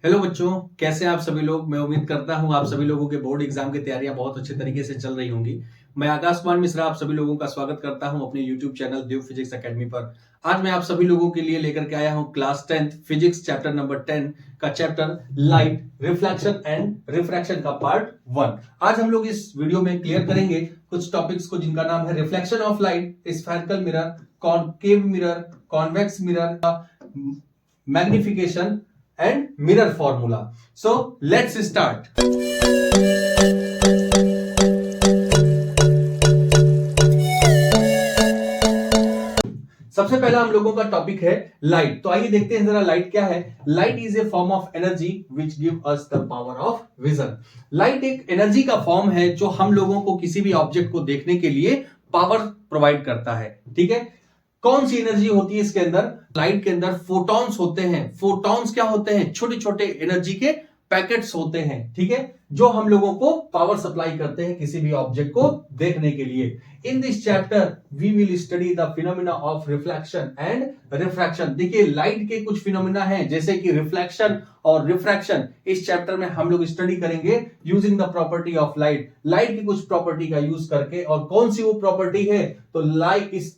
Hello बच्चों, कैसे हैं आप सभी लोग। मैं उम्मीद करता हूं आप सभी लोगों के बोर्ड एग्जाम की तैयारियां बहुत अच्छे तरीके से चल रही होंगी। मैं आकाश कुमार मिश्रा आप सभी लोगों का स्वागत करता हूं अपने यूट्यूब चैनल देव फिजिक्स एकेडमी पर। आज मैं आप सभी लोगों के लिए लेकर के आया हूं class 10th physics chapter number 10 का chapter light reflection and refraction का पार्ट 1। आज हम लोग इस वीडियो में क्लियर करेंगे कुछ टॉपिक्स को जिनका नाम है reflection of light, spherical mirror, concave mirror, convex mirror, magnification and mirror formula. So let's start. सबसे पहला हम लोगों का टॉपिक है लाइट। तो आइए देखते हैं जरा लाइट क्या है। Light is a form of energy which give us the power of vision. Light एक एनर्जी का फॉर्म है जो हम लोगों को किसी भी ऑब्जेक्ट को देखने के लिए पावर प्रोवाइड करता है। ठीक है, कौन सी एनर्जी होती है इसके अंदर? लाइट के अंदर फोटॉन्स होते हैं। फोटॉन्स क्या होते हैं? छोटे छोटे एनर्जी के पैकेट्स होते हैं। ठीक है, जो हम लोगों को पावर सप्लाई करते हैं किसी भी ऑब्जेक्ट को देखने के लिए। In this chapter we will study the phenomena of reflection and refraction. देखिए, लाइट के कुछ फिनोमेना हैं जैसे कि रिफ्लेक्शन और रिफ्रैक्शन। इस चैप्टर में हम लोग स्टडी करेंगे using the property of light. Light की कुछ प्रॉपर्टी का यूज करके। और कौन सी वो प्रॉपर्टी है? तो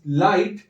light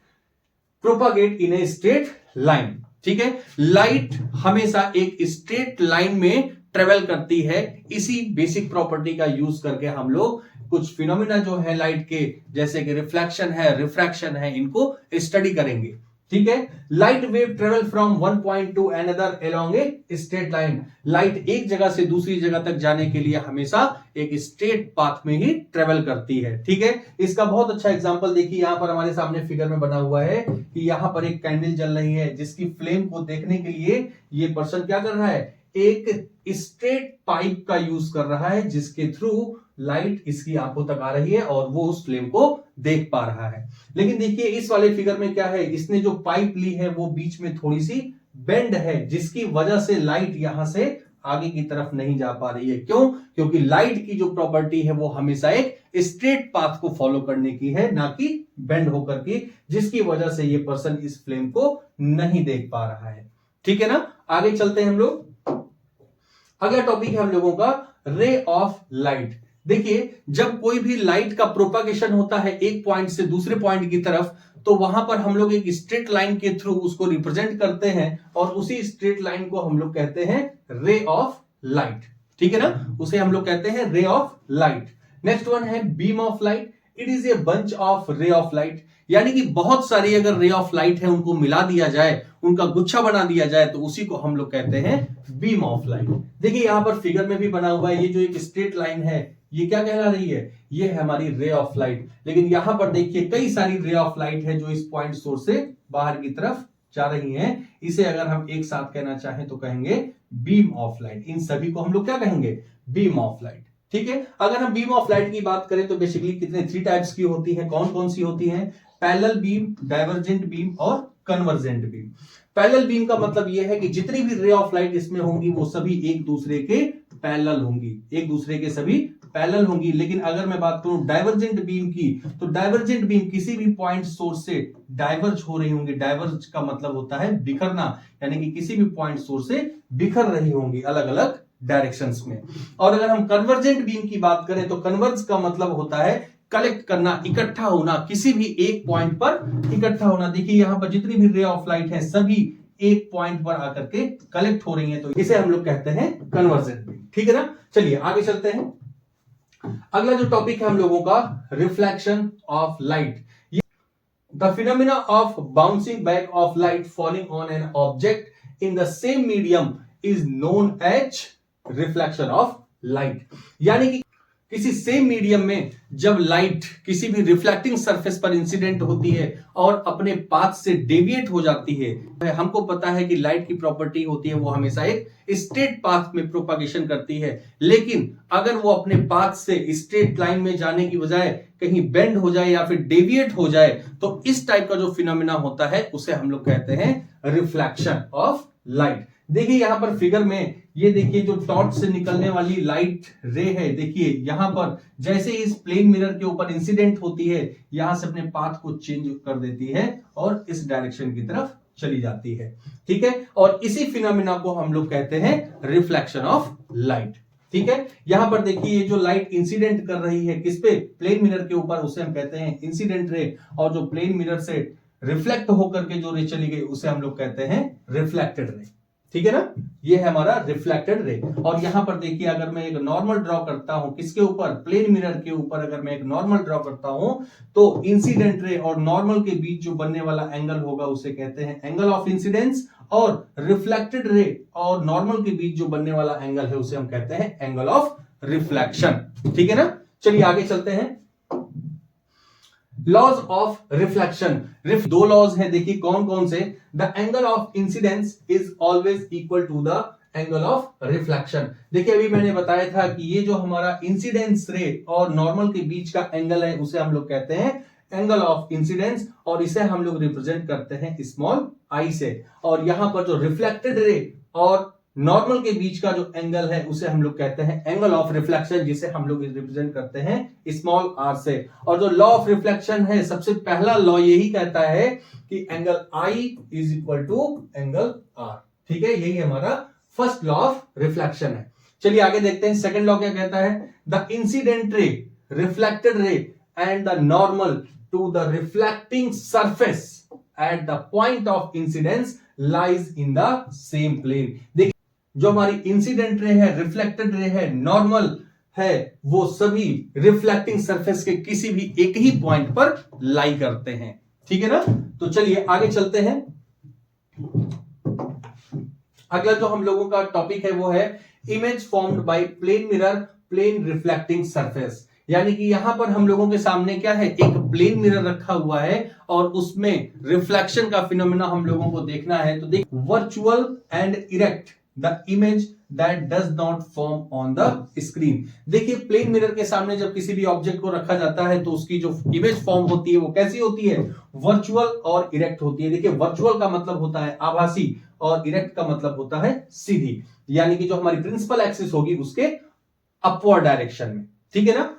propagate in a straight line. ठीक है, लाइट हमेशा एक स्ट्रेट लाइन में ट्रेवल करती है। इसी बेसिक प्रॉपर्टी का यूज करके हम लोग कुछ फिनोमिना जो है लाइट के, जैसे कि रिफ्लेक्शन है, रिफ्रैक्शन है, इनको स्टडी करेंगे। ठीक है, light wave travel from one point two another along a straight line. Light एक जगह से दूसरी जगह तक जाने के लिए हमेशा एक स्ट्रेट पाथ में ही ट्रेवल करती है। ठीक है, इसका बहुत अच्छा एग्जांपल देखिए, यहां पर हमारे सामने फिगर में बना हुआ है कि यहां पर एक कैंडल जल रही है, जिसकी फ्लेम को देखने के लिए ये पर्सन क्या कर रहा है? एक स्ट्रेट पाइप का यूज कर रहा है, जिसके थ्रू लाइट इसकी आंखों तक आ रही है और वो उस फ्लेम को देख पा रहा है। लेकिन देखिए इस वाले फिगर में क्या है, इसने जो पाइप ली है वो बीच में थोड़ी सी बेंड है, जिसकी वजह से लाइट यहां से आगे की तरफ नहीं जा पा रही है। क्यों? क्योंकि लाइट की जो प्रॉपर्टी है वो हमेशा एक स्ट्रेट पाथ को फॉलो करने की है, ना कि बेंड होकर की, जिसकी वजह से ये पर्सन इस फ्लेम को नहीं देख पा रहा है। ठीक है ना, आगे चलते हैं हम लोग। अगला टॉपिक है हम लोगों का रे ऑफ लाइट। देखिए, जब कोई भी लाइट का प्रोपागेशन होता है एक पॉइंट से दूसरे पॉइंट की तरफ, तो वहां पर हम लोग एक स्ट्रेट लाइन के थ्रू उसको रिप्रेजेंट करते हैं और उसी स्ट्रेट लाइन को हम लोग कहते हैं रे ऑफ लाइट। ठीक है ना, उसे हम लोग कहते हैं ray of light. Next one है beam of light. It is a bunch of ray of light. यानी कि बहुत सारी अगर रे ऑफ लाइट है उनको मिला दिया जाए, उनका गुच्छा बना दिया जाए, तो उसी को हम लोग कहते हैं बीम ऑफ लाइट। देखिए यहां पर फिगर में भी बना हुआ है, ये जो एक स्ट्रेट लाइन है ये क्या कहला रही है? ये है हमारी रे ऑफ लाइट। लेकिन यहां पर देखिए कई सारी रे ऑफ लाइट है जो इस पॉइंट सोर्स से बाहर की तरफ जा रही हैं। इसे अगर हम एक साथ कहना चाहें तो कहेंगे बीम ऑफ लाइट। इन सभी को हम लोग क्या कहेंगे? Beam of light. ठीक है, अगर हम बीम ऑफ लाइट की बात करें तो बेसिकली कितने 3 टाइप्स की होती है। कौन कौन सी होती है? पैरेलल बीम, डाइवर्जेंट बीम और कन्वर्जेंट बीम। पैरेलल बीम का मतलब यह है कि जितनी भी रे ऑफ लाइट इसमें होंगी वो सभी एक दूसरे के पैरेलल होंगी, एक दूसरे के सभी पैरेलल होंगी। लेकिन अगर मैं बात करूं डाइवर्जेंट बीम की, तो डाइवर्जेंट बीम किसी भी पॉइंट सोर्स से डाइवर्ज हो रही होंगी। डाइवर्ज का मतलब होता है बिखरना, यानी कि किसी भी पॉइंट सोर्स से बिखर रही होंगी अलग अलग डायरेक्शंस में। और अगर हम कन्वर्जेंट बीम की बात करें तो कन्वर्ज का मतलब होता है कलेक्ट करना, इकट्ठा होना, किसी भी एक पॉइंट पर इकट्ठा होना। देखिए यहां पर जितनी भी रे ऑफ लाइट है सभी एक पॉइंट पर आकर के कलेक्ट हो रही हैं, तो इसे हम लोग कहते हैं कन्वर्जेंट बीम। ठीक है ना, चलिए आगे चलते हैं। अगला जो टॉपिक है हम लोगों का reflection of light. The phenomena of bouncing back of light falling on an object in the same medium is known as reflection of light. यानी कि किसी सेम मीडियम में जब लाइट किसी भी रिफ्लेक्टिंग सरफेस पर इंसिडेंट होती है और अपने पाथ से डेविएट हो जाती है, हमको पता है कि लाइट की प्रॉपर्टी होती है वो हमेशा एक स्ट्रेट पाथ में प्रोपागेशन करती है। लेकिन अगर वो अपने पाथ से स्ट्रेट लाइन में जाने की बजाय कहीं बेंड हो जाए या फिर डेविएट हो जाए, तो इस टाइप का जो फिनोमिना होता है उसे हम लोग कहते हैं रिफ्लेक्शन ऑफ लाइट। देखिए यहां पर फिगर में ये देखिए जो टॉर्च से निकलने वाली लाइट रे है, देखिए यहां पर जैसे इस प्लेन मिरर के ऊपर इंसिडेंट होती है, यहां से अपने पाथ को चेंज कर देती है और इस डायरेक्शन की तरफ चली जाती है। ठीक है, और इसी फिनोमिना को हम लोग कहते हैं रिफ्लेक्शन ऑफ लाइट। ठीक है, यहां पर देखिए ये जो लाइट इंसिडेंट कर रही है किस पे, प्लेन मिरर के ऊपर, उसे हम कहते हैं इंसिडेंट रे, और जो प्लेन मिरर से रिफ्लेक्ट होकर के जो रे चली गई उसे हम लोग कहते हैं रिफ्लेक्टेड रे। ठीक है ना, ये है हमारा रिफ्लेक्टेड रे। और यहां पर देखिए अगर मैं एक नॉर्मल ड्रॉ करता हूं, किसके ऊपर, प्लेन मिरर के ऊपर अगर मैं एक नॉर्मल ड्रॉ करता हूं तो इंसिडेंट रे और नॉर्मल के बीच जो बनने वाला एंगल होगा उसे कहते हैं एंगल ऑफ इंसिडेंस, और रिफ्लेक्टेड रे और नॉर्मल के बीच जो बनने वाला एंगल है उसे हम कहते हैं एंगल ऑफ रिफ्लेक्शन। ठीक है ना, चलिए आगे चलते हैं। लॉज ऑफ रिफ्लेक्शन, दो लॉज हैं, देखिए कौन कौन से। The angle of incidence is always equal to the angle of reflection. देखिए अभी मैंने बताया था कि ये जो हमारा इंसिडेंस रे और नॉर्मल के बीच का एंगल है उसे हम लोग कहते हैं एंगल ऑफ इंसिडेंस, और इसे हम लोग रिप्रेजेंट करते हैं स्मॉल आई से। और यहां पर जो रिफ्लेक्टेड रे और नॉर्मल के बीच का जो एंगल है उसे हम लोग कहते हैं एंगल ऑफ रिफ्लेक्शन, जिसे हम लोग रिप्रेजेंट करते हैं स्मॉल आर से। और जो लॉ ऑफ रिफ्लेक्शन है, सबसे पहला लॉ यही कहता है कि angle I is equal to angle R. ठीक है, यही हमारा फर्स्ट लॉ ऑफ रिफ्लेक्शन है। चलिए आगे देखते हैं सेकंड लॉ क्या कहता है। The incident ray, reflected ray and the normal to the reflecting surface at the point of incidence lies in the same plane. देखिए जो हमारी इंसिडेंट रे है, रिफ्लेक्टेड रे है, नॉर्मल है, वो सभी रिफ्लेक्टिंग सरफेस के किसी भी एक ही पॉइंट पर लाई करते हैं। ठीक है ना, तो चलिए आगे चलते हैं। अगला जो हम लोगों का टॉपिक है वो है image formed by plane mirror plane reflecting surface. यानी कि यहां पर हम लोगों के सामने क्या है, एक प्लेन मिरर रखा हुआ है और उसमें रिफ्लेक्शन का फिनोमेना हम लोगों को देखना है। तो देख, virtual and erect the image that does not form on the screen. देखिए प्लेन मिरर के सामने जब किसी भी ऑब्जेक्ट को रखा जाता है तो उसकी जो इमेज फॉर्म होती है वो कैसी होती है, वर्चुअल और इरेक्ट होती है। देखिए वर्चुअल का मतलब होता है आभासी और इरेक्ट का मतलब होता है सीधी, यानी कि जो हमारी प्रिंसिपल एक्सिस होगी उसके अपवर्ड डायरेक्शन में। ठीक है ना,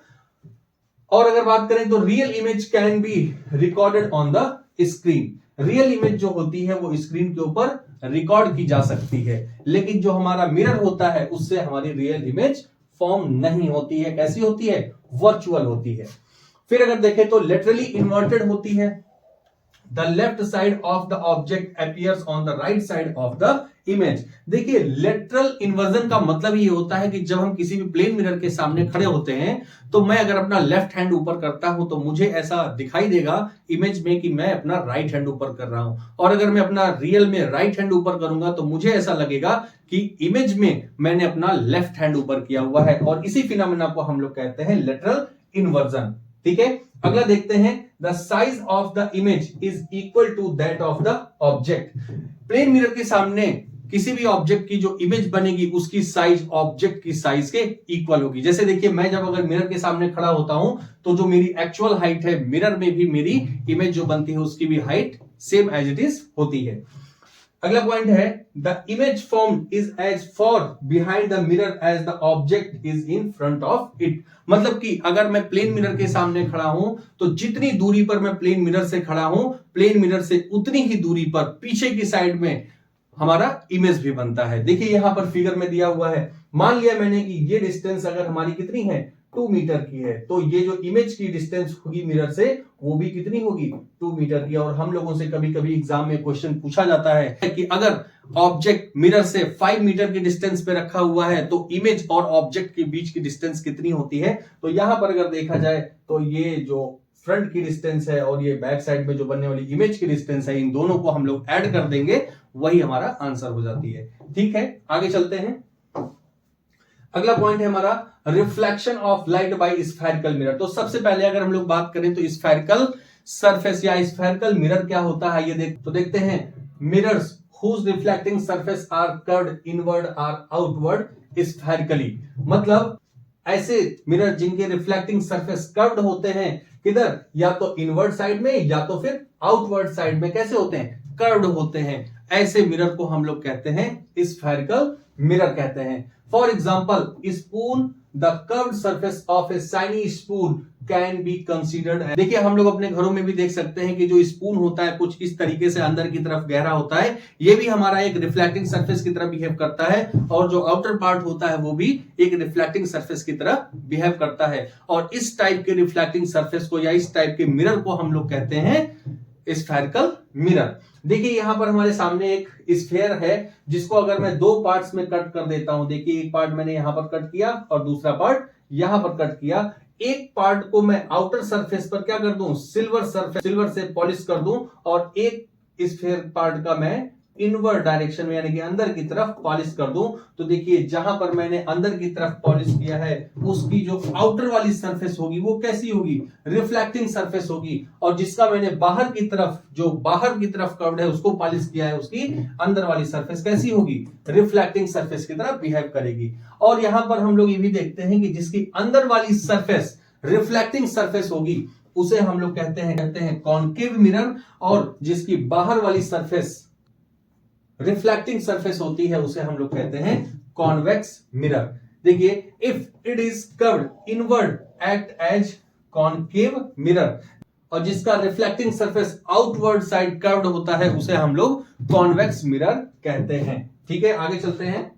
और अगर बात करें तो real image can be recorded on the screen. Real image जो होती है वो स्क्रीन के ऊपर रिकॉर्ड की जा सकती है, लेकिन जो हमारा मिरर होता है उससे हमारी रियल इमेज फॉर्म नहीं होती है। कैसी होती है, वर्चुअल होती है। फिर अगर देखें तो लेटरली इन्वर्टेड होती है। The left side of the object appears on the right side of the image. देखिए लेटरल इन्वर्जन का मतलब ये होता है कि जब हम किसी भी प्लेन मिरर के सामने खड़े होते हैं तो मैं अगर अपना लेफ्ट हैंड ऊपर करता हूं तो मुझे ऐसा दिखाई देगा इमेज में कि मैं अपना राइट हैंड ऊपर कर रहा हूं, और अगर मैं अपना रियल में राइट हैंड ऊपर करूंगा तो मुझे ऐसा लगेगा कि इमेज में मैंने अपना लेफ्ट हैंड ऊपर किया हुआ है। और इसी फिनोमेना को हम लोग कहते हैं लेटरल इन्वर्जन। ठीक है, अगला देखते हैं। The size of the image is equal to that of the object. Plane mirror के सामने किसी भी ऑब्जेक्ट की जो इमेज बनेगी उसकी साइज ऑब्जेक्ट की साइज के इक्वल होगी। जैसे देखिए मैं जब अगर मिरर के सामने खड़ा होता हूं तो जो मेरी एक्चुअल हाइट है, मिरर में भी मेरी इमेज जो बनती है उसकी भी height same as it is होती है। अगला पॉइंट है the image form is as far behind the mirror as the object is in front of it. मतलब कि अगर मैं प्लेन मिरर के सामने खड़ा हूं तो जितनी दूरी पर मैं प्लेन मिरर से खड़ा हूं, प्लेन मिरर से उतनी ही दूरी पर पीछे की साइड में हमारा इमेज भी बनता है। देखिए यहां पर फिगर में दिया हुआ है, मान लिया मैंने कि ये डिस्टेंस अगर हमारी कितनी है, 2 मीटर की है, तो ये जो इमेज की डिस्टेंस होगी मिरर से वो भी कितनी होगी, 2 मीटर की। और हम लोगों से कभी कभी एग्जाम में क्वेश्चन पूछा जाता है कि अगर ऑब्जेक्ट मिरर से 5 मीटर की डिस्टेंस पे रखा हुआ है तो इमेज और ऑब्जेक्ट के बीच की डिस्टेंस कितनी होती है। तो यहां पर अगर देखा जाए तो ये जो फ्रंट की डिस्टेंस है और ये बैक साइड में जो बनने वाली इमेज की डिस्टेंस है, इन दोनों को हम लोग ऐड कर देंगे, वही हमारा आंसर हो जाती है। ठीक है, आगे चलते हैं। अगला पॉइंट है हमारा reflection of light by spherical mirror. तो सबसे पहले अगर हम लोग बात करें तो स्फेरिकल सरफेस या स्फेरिकल मिरर क्या होता है ये देखते हैं। Mirrors whose reflecting surface are curved inward or outward spherically। मतलब ऐसे मिरर जिनके रिफ्लेक्टिंग सरफेस कर्व्ड होते हैं, किधर, या तो इनवर्ड साइड में या तो फिर आउटवर्ड साइड में कैसे होते हैं, कर्व्ड होते हैं। ऐसे मिरर को हम लोग कहते हैं स्फेरिकल मिरर कहते हैं। For example, spoon, the curved surface of A shiny spoon can be considered. देखिए हम लोग अपने घरों में भी देख सकते हैं कि जो स्पून होता है कुछ इस तरीके से अंदर की तरफ गहरा होता है, ये भी हमारा एक रिफ्लेक्टिंग सरफेस की तरह बिहेव करता है, और जो आउटर पार्ट होता है वो भी एक रिफ्लेक्टिंग सरफेस की तरह बिहेव करता है। और इस टाइप के रिफ्लेक्टिंग सरफेस को या इस टाइप के मिरर को हम लोग कहते हैं स्फेरिकल मिरर। देखिए यहां पर हमारे सामने एक स्फेयर है जिसको अगर मैं दो पार्ट्स में कट कर देता हूं, देखिए एक पार्ट मैंने यहां पर कट किया और दूसरा पार्ट यहां पर कट किया। एक पार्ट को मैं आउटर सरफेस पर क्या कर दूं, सिल्वर से पॉलिश कर दूं, और एक स्फेयर पार्ट का मैं इनवर्ड डायरेक्शन में यानी कि अंदर की तरफ पॉलिश कर दूं। तो देखिए जहां पर मैंने अंदर की तरफ पॉलिश किया है उसकी जो आउटर वाली सरफेस होगी वो कैसी होगी, रिफ्लेक्टिंग सरफेस होगी, और जिसका मैंने बाहर की तरफ कर्व्ड है उसको पॉलिश किया है, उसकी अंदर वाली सरफेस कैसी होगी, रिफ्लेक्टिंग सरफेस की तरह बिहेव करेगी। और यहां पर हम लोग ये भी देखते हैं कि जिसकी अंदर वाली सरफेस रिफ्लेक्टिंग सरफेस होगी उसे हम लोग कहते हैं कॉनकेव मिरर, और जिसकी बाहर वाली सरफेस रिफ्लेक्टिंग सरफेस होती है उसे हम लोग कहते हैं कॉन्वेक्स मिरर। देखिए if it is curved inward act as concave mirror, और जिसका reflecting surface outward side curved होता है उसे हम लोग कॉन्वेक्स मिरर कहते हैं। ठीक है, आगे चलते हैं।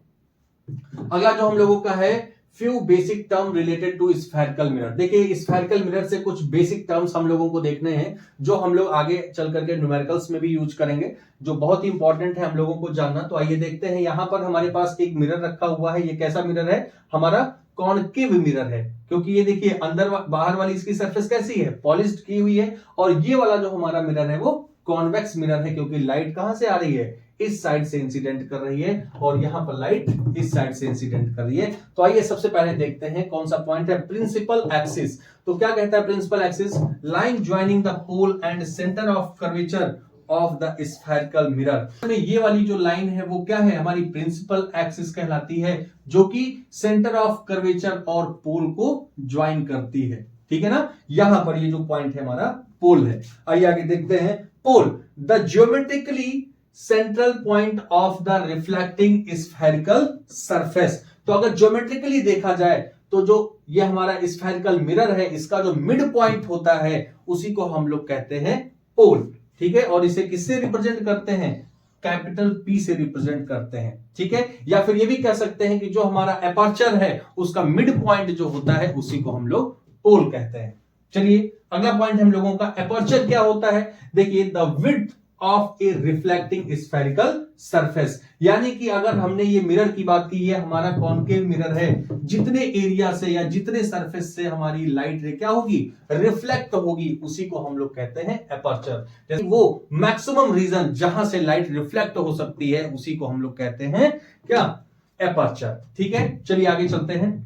अगला जो हम लोगों का है few basic term related to spherical mirror. देखिए स्फेरिकल मिरर से कुछ बेसिक टर्म्स हम लोगों को देखने हैं जो हम लोग आगे चल करके न्यूमेरिकल्स में भी यूज करेंगे, जो बहुत ही इंपॉर्टेंट है हम लोगों को जानना। तो आइए देखते हैं, यहां पर हमारे पास एक मिरर रखा हुआ है। ये कैसा मिरर है, हमारा कॉनकेव मिरर है, क्योंकि ये देखिए अंदर बाहर वाली इसकी सरफेस कैसी है, पॉलिश्ड की हुई है, और ये वाला जो हमारा मिरर है वो कॉन्वेक्स मिरर है, क्योंकि लाइट कहां से आ रही है, इस साइड से इंसिडेंट कर रही है, और यहां पर लाइट इस साइड से इंसिडेंट कर रही है। तो आइए सबसे पहले देखते हैं कौन सा पॉइंट है, प्रिंसिपल एक्सिस। तो क्या कहता है principal axis, line joining the pole and centre of curvature of the spherical mirror. ये वाली जो लाइन है वो क्या है, हमारी प्रिंसिपल एक्सिस कहलाती है, जो कि सेंटर ऑफ कर्वेचर और पोल को ज्वाइन करती है। ठीक है ना, यहां पर ये जो पॉइंट है हमारा पोल है। आइए आगे देखते हैं, pole the geometrically central point of the reflecting spherical surface. तो अगर ज्योमेट्रिकली देखा जाए तो जो ये हमारा स्फेरिकल मिरर है इसका जो मिड पॉइंट होता है उसी को हम लोग कहते हैं पोल। ठीक है, और इसे किससे रिप्रेजेंट करते हैं, कैपिटल पी से रिप्रेजेंट करते हैं। ठीक है, या फिर ये भी कह सकते हैं कि जो हमारा एपर्चर है उसका मिड पॉइंट जो होता है उसी को हम लोग पोल कहते हैं। चलिए अगला पॉइंट हम लोगों का, एपर्चर क्या होता है। देखिए the width of A reflecting spherical surface, यानी कि अगर हमने ये मिरर की बात की, ये हमारा कॉनकेव मिरर है, जितने एरिया से या जितने सरफेस से हमारी लाइट रे क्या होगी, रिफ्लेक्ट होगी, उसी को हम लोग कहते हैं एपर्चर। जैसे वो मैक्सिमम रीजन जहां से लाइट रिफ्लेक्ट हो सकती है उसी को हम लोग कहते हैं क्या, एपर्चर। ठीक है, चलिए आगे चलते हैं।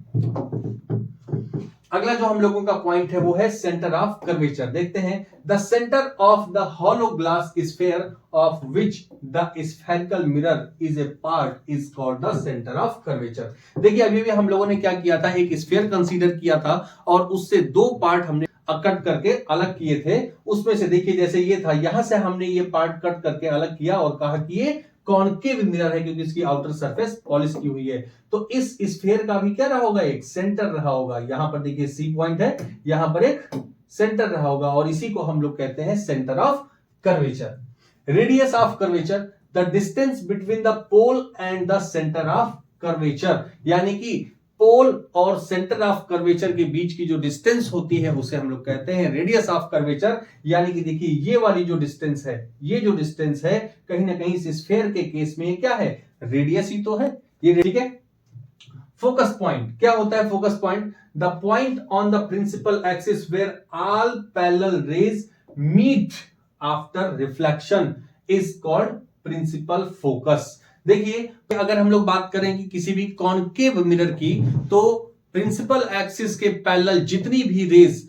अगला जो हम लोगों का पॉइंट है वो है सेंटर ऑफ कर्वेचर। देखते हैं, the centre of the hollow glass sphere of which the spherical mirror is a part is called the centre of curvature. देखिए अभी भी हम लोगों ने क्या किया था, एक स्फीयर कंसीडर किया था और उससे दो पार्ट हमने कट करके अलग किए थे। उसमें से देखिए जैसे ये था, यहां से हमने ये पार्ट कट करके अलग किया और कहा कि ये कॉनकेव मिरर है क्योंकि इसकी आउटर सरफेस पॉलिश की हुई है। तो इस स्फीयर का भी क्या रहा होगा, एक सेंटर रहा होगा। यहां पर देखिए सी पॉइंट है, यहां पर एक सेंटर रहा होगा और इसी को हम लोग कहते हैं centre of curvature. Radius of curvature, the distance between the pole and the centre of curvature, यानी कि पोल और सेंटर ऑफ कर्वेचर के बीच की जो डिस्टेंस होती है उसे हम लोग कहते हैं रेडियस ऑफ कर्वेचर। यानी कि देखिए ये वाली जो डिस्टेंस है, ये जो डिस्टेंस है कहीं ना कहीं इस स्फीयर के केस में क्या है, रेडियस ही तो है ये। ठीक है, फोकस पॉइंट क्या होता है, focus point the point on the principal axis where all parallel rays meet after reflection is called principal focus. देखिए अगर हम लोग बात करें कि किसी भी कॉनकेव मिरर की, तो प्रिंसिपल एक्सिस के पैरेलल जितनी भी रेज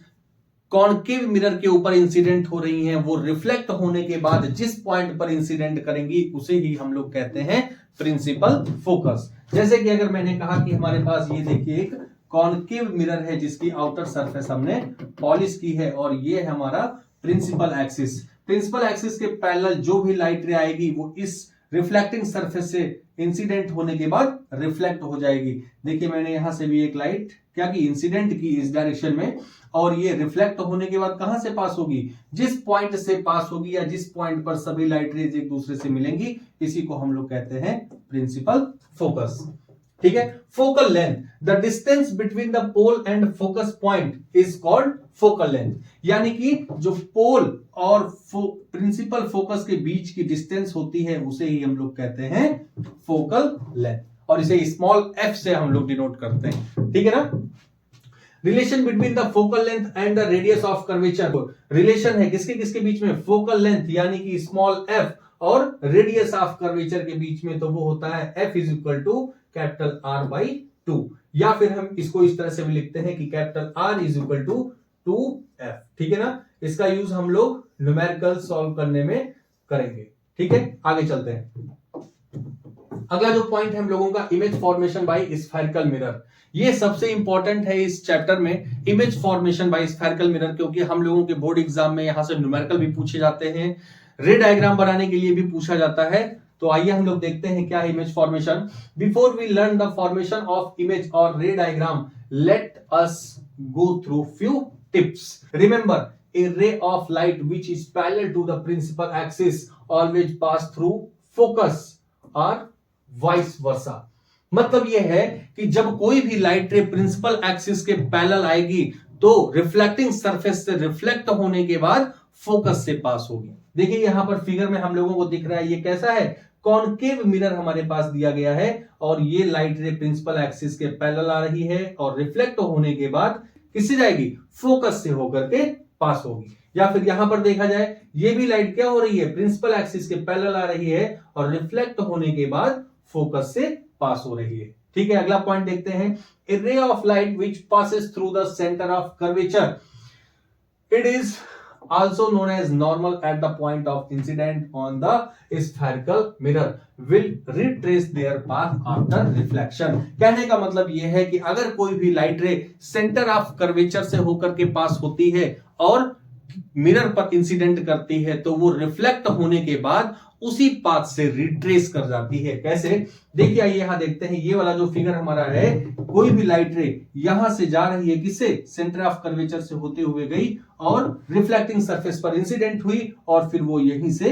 कॉनकेव मिरर के ऊपर इंसिडेंट हो रही हैं वो रिफ्लेक्ट होने के बाद जिस पॉइंट पर इंसिडेंट करेंगी उसे ही हम लोग कहते हैं प्रिंसिपल फोकस। जैसे कि अगर मैंने कहा कि हमारे पास ये देखिए एक कॉनकेव मिरर है जिसकी आउटर सरफेस हमने पॉलिश की है और ये है हमारा प्रिंसिपल एक्सिस। प्रिंसिपल एक्सिस के पैरेलल जो भी लाइट रे आएगी वो इस रिफ्लेक्टिंग सरफेस से इंसिडेंट होने के बाद रिफ्लेक्ट हो जाएगी। देखिए मैंने यहां से भी एक लाइट क्या की, इंसिडेंट की इस डायरेक्शन में, और ये रिफ्लेक्ट होने के बाद कहां से पास होगी, जिस पॉइंट से पास होगी या जिस पॉइंट पर सभी लाइट रेज एक दूसरे से मिलेंगी, इसी को हम लोग कहते हैं प्रिंसिपल फोकस। ठीक है, focal length, the distance between the pole and focus point is called focal length. यानी कि जो पोल और प्रिंसिपल फोकस के बीच की डिस्टेंस होती है उसे ही हम लोग कहते हैं फोकल लेंथ, और इसे स्मॉल f से हम लोग डिनोट करते हैं। ठीक है ना। Relation between the focal length and the radius of curvature, relation है किसके किसके बीच में, फोकल लेंथ यानी कि स्मॉल f और रेडियस ऑफ कर्वेचर के बीच में, तो वो होता है f is equal to capital R by 2, या फिर हम इसको इस तरह से भी लिखते हैं कि capital R is equal to 2f। ठीक है ना। इसका यूज हम लोग न्यूमेरिकल सॉल्व करने में करेंगे। ठीक है, आगे चलते हैं। अगला जो पॉइंट है हम लोगों का, image formation by spherical mirror. ये सबसे इंपॉर्टेंट है इस चैप्टर में, image formation by spherical mirror, क्योंकि हम लोगों के बोर्ड एग्जाम में यहां से न्यूमेरिकल भी पूछे जाते हैं, रे डायग्राम बनाने के लिए भी पूछा जाता है। तो आइए हम लोग देखते हैं क्या है image formation. Before we learn the formation of image और ray diagram, let us go through few tips. Remember, a ray of light which is parallel to the principal axis always pass through focus or vice versa। मतलब यह है कि जब कोई भी light रे principal axis के पैरेलल आएगी तो रिफ्लेक्टिंग सरफेस से रिफ्लेक्ट होने के बाद फोकस से पास होगी। देखिए यहां पर फिगर में हम लोगों को दिख रहा है, ये कैसा है, कॉनकेव मिरर हमारे पास दिया गया है, और ये लाइट रे प्रिंसिपल एक्सिस के पैरेलल आ रही है और रिफ्लेक्ट होने के बाद किससे जाएगी, फोकस से होकर के पास होगी। या फिर यहां पर देखा जाए, ये भी लाइट क्या हो रही है, प्रिंसिपल एक्सिस के पैरेलल आ रही है और रिफ्लेक्ट होने के बाद फोकस से पास हो रही है। ठीक है, अगला पॉइंट देखते हैं। A ray of light which passes through the centre of curvature, it is also known as normal at the point of incident on the spherical mirror will retrace their path after reflection। कहने का मतलब यह है कि अगर कोई भी light रे सेंटर ऑफ कर्वेचर से होकर के पास होती है और मिरर पर इंसिडेंट करती है तो वो रिफ्लेक्ट होने के बाद उसी पाथ से रिट्रेस कर जाती है। कैसे, देखिए आइए यहां देखते हैं। ये वाला जो फिगर हमारा है, कोई भी लाइट रे यहां से जा रही है, किससे, सेंटर ऑफ कर्वेचर से होते हुए गई और रिफ्लेक्टिंग सरफेस पर इंसिडेंट हुई और फिर वो यहीं से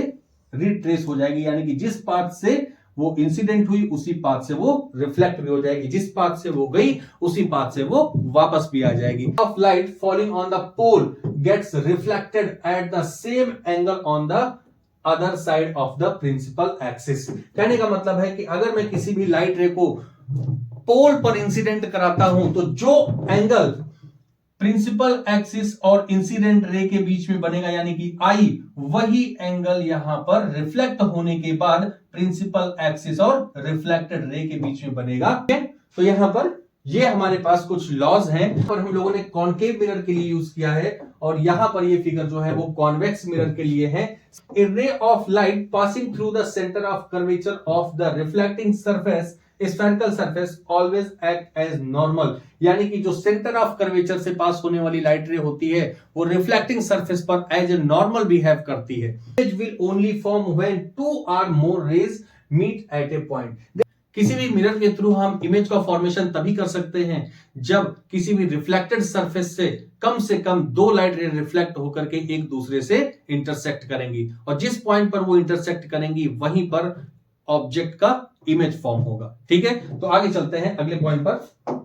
रिट्रेस हो जाएगी, यानी कि जिस पाथ से वो इंसिडेंट हुई उसी पाथ से वो रिफ्लेक्ट भी हो जाएगी, जिस पाथ से वो गई उसी पाथ से वो वापस भी आ जाएगी। Of light falling on the pole gets reflected at the same angle on the other side of the principal axis. कहने का मतलब है कि अगर मैं किसी भी लाइट रे को पोल पर इंसिडेंट कराता हूं तो जो एंगल प्रिंसिपल एक्सिस और इंसिडेंट रे के बीच में बनेगा, यानी कि आई, वही एंगल यहां पर रिफ्लेक्ट होने के बाद प्रिंसिपल एक्सिस और रिफ्लेक्टेड रे के बीच में बनेगा। तो यहां पर ये हमारे पास कुछ लॉज हैं, पर हम लोगों ने कॉनकेव मिरर के लिए यूज किया है, और यहां पर ये फिगर जो है वो कॉन्वेक्स मिरर के लिए है। A ray of light passing through the centre of curvature of the reflecting surface, spherical surface always act as normal. यानी कि जो सेंटर ऑफ कर्वेचर से पास होने वाली लाइट रे होती है वो रिफ्लेक्टिंग सरफेस पर एज ए नॉर्मल बिहेव करती है। Image will only form when two or more rays meet at a point. किसी भी मिरर के थ्रू हम इमेज का फॉर्मेशन तभी कर सकते हैं जब किसी भी रिफ्लेक्टेड सरफेस से कम दो लाइट रे रिफ्लेक्ट होकर के एक दूसरे से इंटरसेक्ट करेंगी, और जिस पॉइंट पर वो इंटरसेक्ट करेंगी वहीं पर ऑब्जेक्ट का इमेज फॉर्म होगा। ठीक है, तो आगे चलते हैं अगले पॉइंट पर।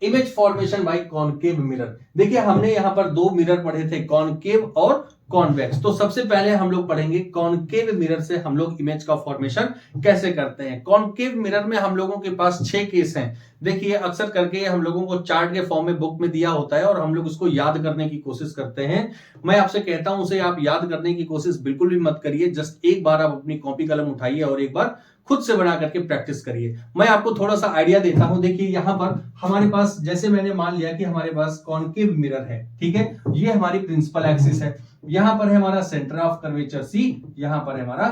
Image formation by concave mirror. देखिए हमने यहां पर दो मिरर पढ़े थे, कॉनकेव और कॉन्वेक्स। तो सबसे पहले हम लोग पढ़ेंगे कॉनकेव मिरर से हम लोग इमेज का फॉर्मेशन कैसे करते हैं। कॉनकेव मिरर में हम लोगों के पास 6 केस हैं। देखिए अक्सर करके हम लोगों को चार्ट के फॉर्म में बुक में दिया होता है और हम लोग उसको याद करने की कोशिश करते हैं। मैं आपसे कहता हूं उसे आप याद करने की कोशिश बिल्कुल भी मत करिए, जस्ट एक बार आप अपनी कॉपी कलम उठाइए और एक बार खुद से बना करके प्रैक्टिस करिए। मैं आपको थोड़ा सा आइडिया देता हूं। देखिए यहां पर हमारे पास, जैसे मैंने मान लिया कि हमारे पास कॉनकेव मिरर है, ठीक है, ये हमारी प्रिंसिपल एक्सिस है, यहां पर है हमारा सेंटर ऑफ कर्वेचर C, यहां पर है हमारा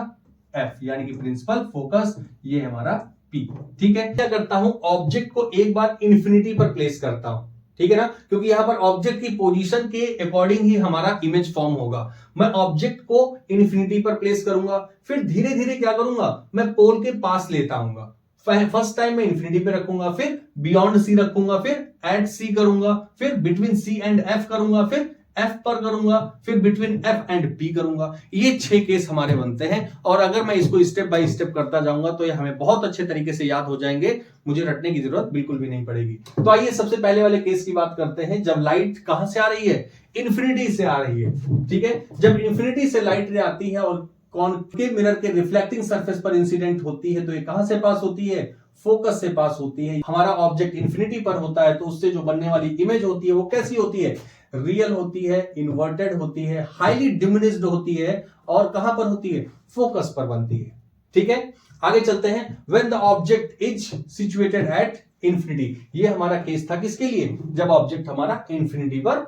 F यानी कि प्रिंसिपल फोकस, ये हमारा P। ठीक है, क्या करता हूं, ऑब्जेक्ट को एक बार इन्फिनिटी पर प्लेस करता हूं। ठीक है ना, क्योंकि यहां पर ऑब्जेक्ट की पोजीशन के अकॉर्डिंग ही हमारा इमेज फॉर्म होगा। मैं ऑब्जेक्ट को इन्फिनिटी पर प्लेस करूंगा, फिर धीरे धीरे क्या करूंगा, मैं पोल के पास लेता आऊंगा। फर्स्ट टाइम मैं इन्फिनिटी पे रखूंगा, फिर बियॉन्ड सी रखूंगा, फिर एट सी करूंगा, फिर बिटवीन सी एंड एफ करूंगा, फिर एफ पर करूंगा, फिर बिटवीन एफ एंड पी करूंगा। ये 6 केस हमारे बनते हैं, और अगर मैं इसको स्टेप बाय स्टेप करता जाऊंगा तो ये हमें बहुत अच्छे तरीके से याद हो जाएंगे, मुझे रटने की जरूरत बिल्कुल भी नहीं पड़ेगी। तो आइए सबसे पहले वाले केस की बात करते हैं, जब लाइट कहां से आ रही है, इन्फिनिटी से आ रही है। ठीक है, जब इन्फिनिटी से लाइट रे आती है और कॉनकेव मिरर के रिफ्लेक्टिंग सरफेस पर इंसिडेंट होती है, तो ये कहां से पास होती है, फोकस से पास होती है। हमारा ऑब्जेक्ट इन्फिनिटी पर होता है तो उससे जो बनने वाली इमेज होती है वो कैसी होती है, रियल होती है, इन्वर्टेड होती है, हाईली डिमिनिश्ड होती है, और कहां पर होती है, फोकस पर बनती है। ठीक है, आगे चलते हैं। When the object is situated at infinity, ये हमारा केस था किसके लिए, जब ऑब्जेक्ट हमारा इन्फिनिटी पर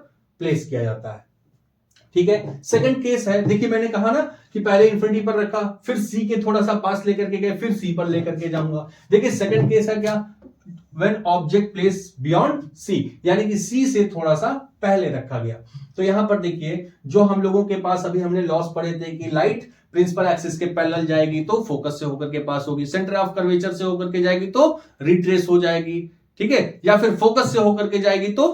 प्लेस किया जाता है। ठीक है, सेकंड केस है, देखिए मैंने कहा ना कि पहले इन्फिनिटी पर रखा, फिर सी के थोड़ा सा पास लेकर के गए, फिर सी पर लेकर के जाऊंगा। देखिए सेकंड केस है क्या, when object place beyond C, यानी कि सी से थोड़ा सा पहले रखा गया। तो यहां पर देखिए जो हम लोगों के पास अभी हमने लॉस पढ़े थे कि लाइट प्रिंसिपल एक्सिस के पैरेलल जाएगी तो फोकस से होकर के पास होगी, सेंटर ऑफ कर्वेचर से होकर के जाएगी तो रिट्रेस हो जाएगी, ठीक है, या फिर फोकस से होकर के जाएगी तो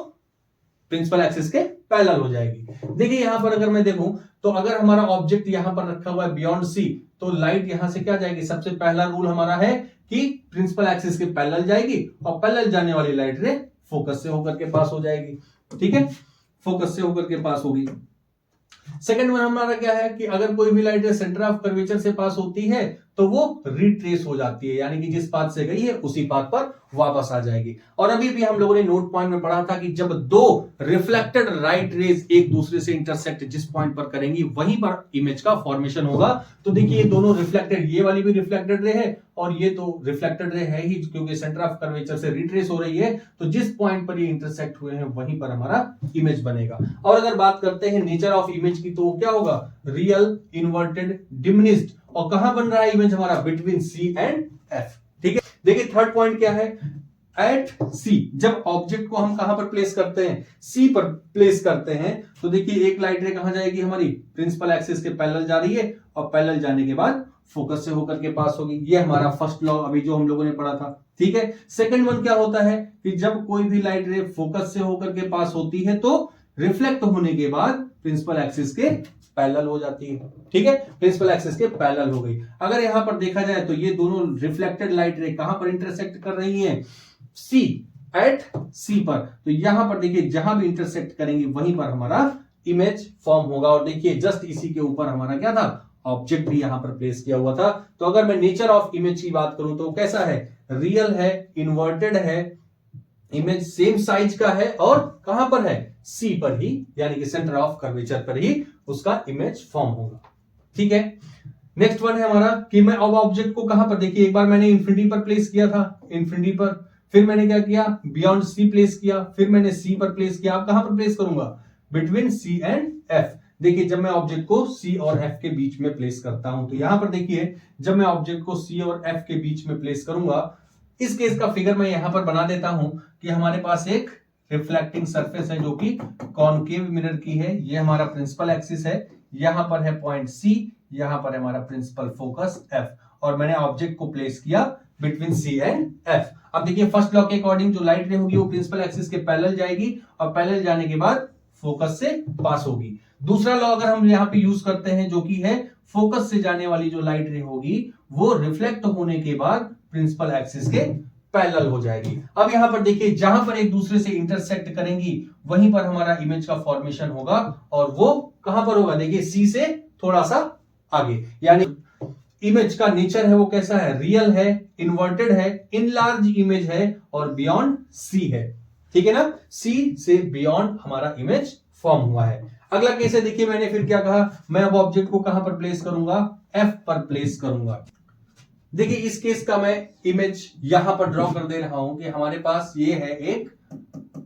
प्रिंसिपल एक्सिस के पैरेलल हो जाएगी। देखिए यहां पर अगर मैं देखूं तो अगर हमारा ऑब्जेक्ट यहां पर रखा हुआ है बियॉन्ड सी, तो लाइट यहां से क्या जाएगी, सबसे पहला रूल हमारा है कि प्रिंसिपल एक्सिस के पैरेलल जाएगी, और पैरेलल जाने वाली लाइट रे फोकस से होकर के पास हो जाएगी। ठीक है, फोकस से होकर के पास होगी। सेकंड वन हमारा क्या है कि अगर कोई भी लाइट सेंटर ऑफ कर्वेचर से पास होती है तो वो रिट्रेस हो जाती है, यानी कि जिस पाथ से गई है उसी पाथ पर वापस आ जाएगी। और अभी भी हम लोगों ने नोट पॉइंट में पढ़ा था कि जब दो रिफ्लेक्टेड लाइट रेज एक दूसरे से इंटरसेक्ट जिस पॉइंट पर करेंगी वहीं पर इमेज का फॉर्मेशन होगा। तो देखिए ये दोनों रिफ्लेक्टेड, ये वाली भी रिफ्लेक्टेड रे है और ये तो रिफ्लेक्टेड रे है ही, क्योंकि सेंटर ऑफ कर्वेचर से रिट्रेस हो रही है, तो जिस पॉइंट पर ये इंटरसेक्ट हुए हैं वहीं पर हमारा इमेज बनेगा। और अगर बात करते हैं नेचर ऑफ इमेज की, तो क्या होगा, रियल, इन्वर्टेड, डिमिनिश्ड, और कहां बन रहा है इमेज हमारा, बिटवीन सी एंड एफ। ठीक है, देखिए थर्ड पॉइंट क्या है, एट सी, जब ऑब्जेक्ट को हम कहां पर प्लेस करते हैं, सी पर प्लेस करते हैं, तो देखिए एक लाइट रे कहां जाएगी हमारी, प्रिंसिपल एक्सिस के पैरेलल जा रही है, और पैरेलल जाने के बाद फोकस से होकर के पास होगी। ये हमारा फर्स्ट लॉ अभी जो हम लोगों ने पढ़ा था। ठीक है, सेकंड वन क्या होता है कि जब कोई भी लाइट रे फोकस से होकर के पास होती है तो रिफ्लेक्ट होने के बाद प्रिंसिपल एक्सिस के पैरेलल हो जाती है। ठीक है, प्रिंसिपल एक्सिस के पैरेलल हो गई। अगर यहां पर देखा जाए तो ये दोनों रिफ्लेक्टेड लाइट रे कहां पर इंटरसेक्ट कर रही हैं, सी, एट सी पर, तो यहां पर देखिए जहां भी इंटरसेक्ट करेंगे वहीं पर हमारा इमेज फॉर्म होगा। और देखिए जस्ट इसी के ऊपर हमारा क्या था, ऑब्जेक्ट भी यहां पर प्लेस किया हुआ था। तो अगर मैं नेचर ऑफ इमेज की बात करूं तो कैसा है, रियल है, इन्वर्टेड है, इमेज सेम साइज का है, और कहां पर है, सी पर ही, यानी कि सेंटर ऑफ कर्वेचर पर ही उसका इमेज फॉर्म होगा। ठीक है, नेक्स्ट वन है हमारा कि मैं अब ऑब्जेक्ट को कहां पर, देखिए एक बार मैंने इन्फिनिटी पर प्लेस किया था, इन्फिनिटी पर, फिर मैंने क्या किया, बियॉन्ड सी प्लेस किया, फिर मैंने सी पर प्लेस किया। अब कहां पर प्लेस करूंगा, बिटवीन सी एंड एफ। देखिए जब मैं ऑब्जेक्ट को सी और एफ के बीच में प्लेस करता हूं, तो यहां पर देखिए जब मैं ऑब्जेक्ट को सी और एफ के बीच में प्लेस करूंगा, इस केस का फिगर मैं यहां पर बना देता हूं कि हमारे पास एक रिफ्लेक्टिंग सरफेस है जो कि कॉनकेव मिरर की है, ये हमारा प्रिंसिपल एक्सिस है, यहां पर है पॉइंट सी, यहां पर है हमारा प्रिंसिपल फोकस एफ, और मैंने ऑब्जेक्ट को प्लेस किया बिटवीन सी एंड एफ। अब देखिए फर्स्ट लॉ के अकॉर्डिंग जो लाइट रे होगी वो प्रिंसिपल एक्सिस के पैरेलल जाएगी, और पैरेलल जाने के बाद फोकस से पास होगी। दूसरा लॉ अगर हम यहां पे यूज करते हैं जो कि है फोकस से जाने वाली जो लाइट रे होगी वो रिफ्लेक्ट होने के बाद प्रिंसिपल एक्सिस के पैरेलल हो जाएगी। अब यहां पर देखिए जहां पर एक दूसरे से इंटरसेक्ट करेंगी वहीं पर हमारा इमेज का फॉर्मेशन होगा, और वो कहां पर होगा, देखिए सी से थोड़ा सा आगे, यानी इमेज का नेचर है वो कैसा है, रियल है, इन्वर्टेड है, इनलार्ज इमेज है, और बियॉन्ड सी है। ठीक है ना, सी से बियॉन्ड हमारा इमेज फॉर्म हुआ है। अगला केस है, देखिए मैंने फिर क्या कहा, मैं अब ऑब्जेक्ट को कहां पर प्लेस करूंगा, एफ पर प्लेस करूंगा। देखिए इस केस का मैं इमेज यहां पर ड्रॉ कर दे रहा हूं कि हमारे पास ये है एक